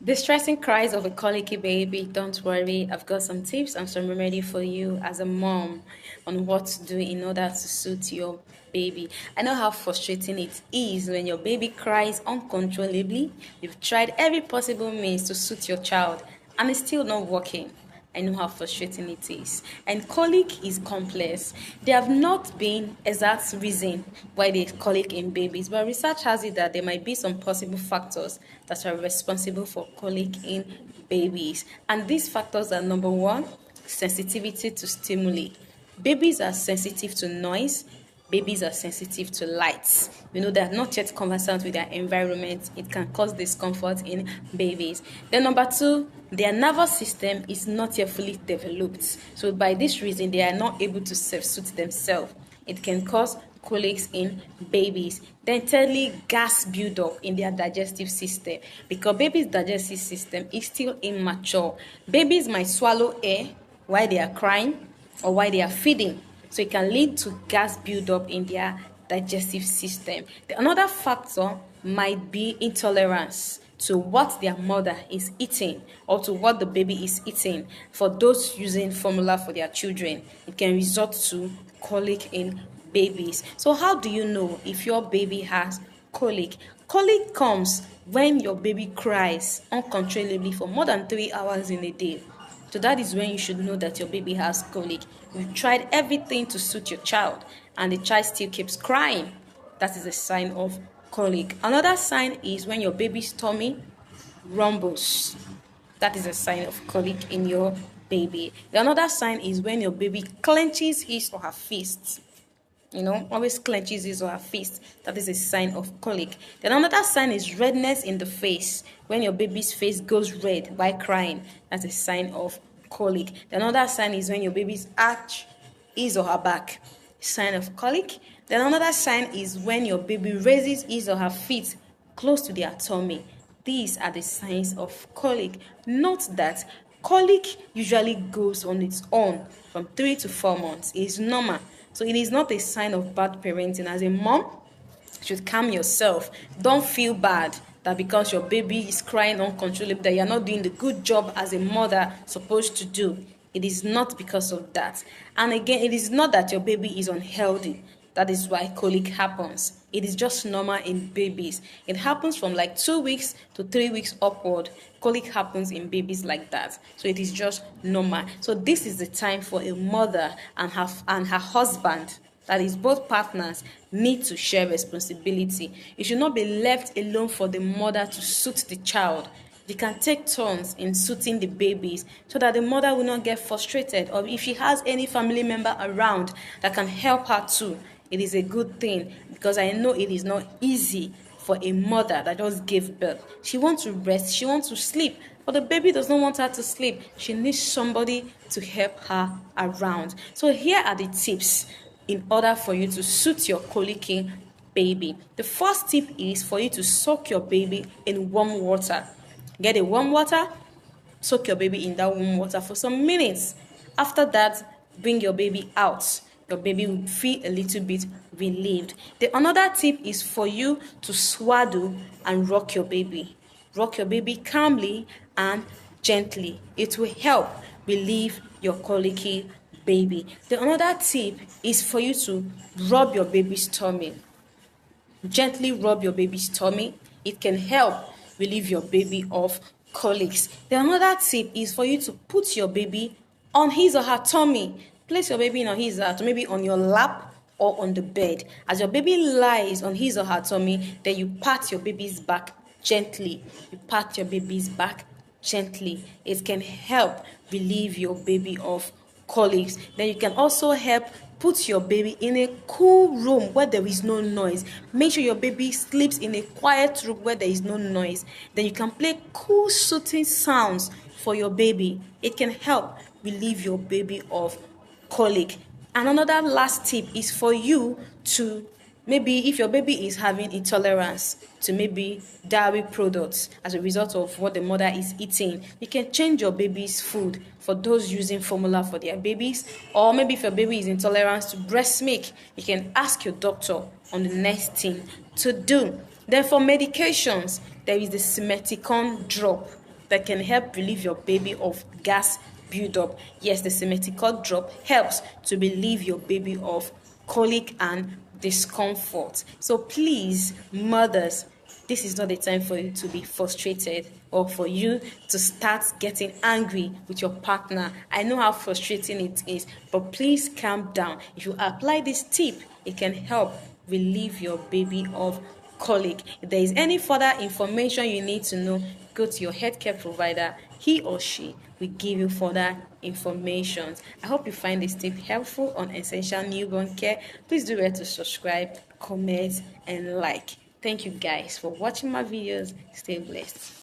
Distressing cries of a colicky baby. Don't worry, I've got some tips and some remedy for you as a mom on what to do in order to suit your baby. I know how frustrating it is when your baby cries uncontrollably. You've tried every possible means to suit your child and it's still not working. I know how frustrating it is. And colic is complex. There have not been exact reason why they colic in babies, but research has it that there might be some possible factors that are responsible for colic in babies. And these factors are number one, sensitivity to stimuli. Babies are sensitive to noise. Babies are sensitive to lights. We know they are not yet conversant with their environment. It can cause discomfort in babies. Then number two, their nervous system is not yet fully developed. So by this reason, they are not able to self-suit themselves. It can cause colics in babies. Then thirdly, gas buildup in their digestive system because babies' digestive system is still immature. Babies might swallow air while they are crying or while they are feeding. So it can lead to gas buildup in their digestive system. Another factor might be intolerance to what their mother is eating or to what the baby is eating. For those using formula for their children, it can result to colic in babies. So how do you know if your baby has colic? Colic comes when your baby cries uncontrollably for more than 3 hours in a day. So that is when you should know that your baby has colic. You've tried everything to suit your child and the child still keeps crying. That is a sign of colic. Another sign is when your baby's tummy rumbles. That is a sign of colic in your baby. The another sign is when your baby clenches his or her fists. Always clenches his or her fist. That is a sign of colic. Then another sign is redness in the face. When your baby's face goes red by crying, that's a sign of colic. Then another sign is when your baby's arch his or her back, sign of colic. Then another sign is when your baby raises his or her feet close to their tummy. These are the signs of colic. Note that colic usually goes on its own from 3 to 4 months. It is normal. So it is not a sign of bad parenting. As a mom, you should calm yourself. Don't feel bad that because your baby is crying uncontrollably that you're not doing the good job as a mother supposed to do. It is not because of that. And again, it is not that your baby is unhealthy. That is why colic happens. It is just normal in babies. It happens from like 2 weeks to 3 weeks upward. Colic happens in babies like that. So it is just normal. So this is the time for a mother and her husband, that is both partners, need to share responsibility. It should not be left alone for the mother to suit the child. They can take turns in suiting the babies so that the mother will not get frustrated, or if she has any family member around that can help her too, it is a good thing because I know it is not easy for a mother that just gave birth. She wants to rest, she wants to sleep, but the baby does not want her to sleep. She needs somebody to help her around. So here are the tips in order for you to suit your colicky baby. The first tip is for you to soak your baby in warm water. Get a warm water, soak your baby in that warm water for some minutes. After that, bring your baby out. Your baby will feel a little bit relieved. The another tip is for you to swaddle and rock your baby. Rock your baby calmly and gently. It will help relieve your colicky baby. The another tip is for you to rub your baby's tummy. Gently rub your baby's tummy. It can help relieve your baby of colics. The another tip is for you to put your baby on his or her tummy. Place your baby on his or her, maybe on your lap or on the bed. As your baby lies on his or her tummy, then you pat your baby's back gently. You pat your baby's back gently. It can help relieve your baby of colics. Then you can also help put your baby in a cool room where there is no noise. Make sure your baby sleeps in a quiet room where there is no noise. Then you can play cool soothing sounds for your baby. It can help relieve your baby of colic. And another last tip is for you to, maybe if your baby is having intolerance to maybe dairy products as a result of what the mother is eating, you can change your baby's food for those using formula for their babies. Or maybe if your baby is intolerant to breast milk, you can ask your doctor on the next thing to do. Then for medications, there is the Simeticon drop. that can help relieve your baby of gas buildup. Yes, the simethicol drop helps to relieve your baby of colic and discomfort. So please, mothers, this is not the time for you to be frustrated or for you to start getting angry with your partner. I know how frustrating it is, but please calm down. If you apply this tip, it can help relieve your baby of colic. If there is any further information you need to know, go to your healthcare provider. He or she will give you further information. I hope you find this tip helpful on essential newborn care. Please do remember to subscribe, comment, and like. Thank you guys for watching my videos. Stay blessed.